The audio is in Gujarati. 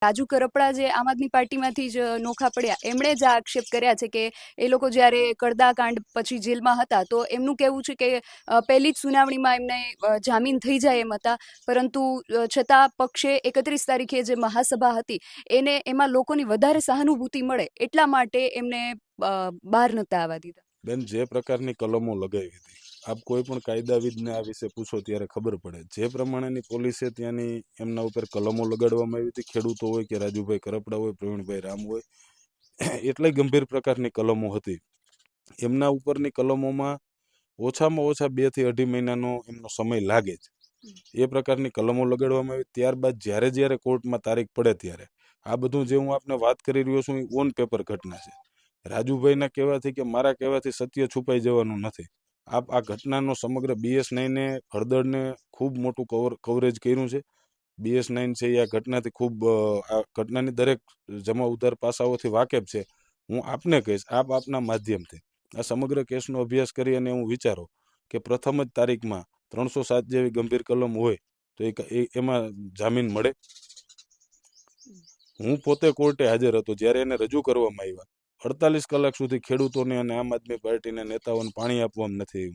રાજુ કરપડા જે આમ આદમી પાર્ટીમાંથી જ નોખા પડ્યા એમણે જ આ આક્ષેપ કર્યા છે કે એ લોકો જ્યારે કડદાકાંડ પછી જેલમાં હતા તો એમનું કહેવું છે કે પહેલી જ સુનાવણીમાં એમને જામીન થઈ જાય એમ હતા, પરંતુ છતાં પક્ષે 31 તારીખે જે મહાસભા હતી એને એમાં લોકોની વધારે સહાનુભૂતિ મળે એટલા માટે એમને બહાર નહોતા આવવા દીધા. બેન, જે પ્રકારની કલમો લગાવી હતી, આપ કોઈ પણ કાયદાવિદને આ વિશે પૂછો ત્યારે ખબર પડે. જે પ્રમાણેની પોલીસે ત્યાંની એમના ઉપર કલમો લગાડવામાં આવી હતી, ખેડૂતો હોય કે રાજુભાઈ કરપડા હોય, પ્રવીણભાઈ રામ હોય, એટલે ગંભીર પ્રકારની કલમો હતી. એમના ઉપરની કલમોમાં ઓછામાં ઓછા 2 થી 2.5 મહિનાનો એમનો સમય લાગે જ. એ પ્રકારની કલમો લગાડવામાં આવી. ત્યારબાદ જ્યારે કોર્ટમાં તારીખ પડે ત્યારે આ બધું જે હું આપને વાત કરી રહ્યો છું એ ઓન પેપર ઘટના છે. રાજુભાઈના કહેવાથી કે મારા કહેવાથી સત્ય છુપાઈ જવાનું નથી. આ ઘટનાનો સમગ્ર BS9 હળદરને ખૂબ મોટું કવરેજ કર્યું છે. BS9 છે એ આ ઘટનાથી ખૂબ આ ઘટનાની દરેક જમા ઉધાર પાસાઓથી વાકેફ છે. હું આપને કહીશ, આપના માધ્યમથી આ સમગ્ર કેસનો અભ્યાસ કરી અને હું વિચારો કે પ્રથમ જ તારીખમાં 307 જેવી ગંભીર કલમ હોય તો એમાં જામીન મળે. હું પોતે કોર્ટે હાજર હતો જ્યારે એને રજૂ કરવામાં આવ્યા. 48 કલાક સુધી ખેડૂતોને અને આમ આદમી પાર્ટીના નેતાઓને પાણી આપવામાં નથી આવ્યું.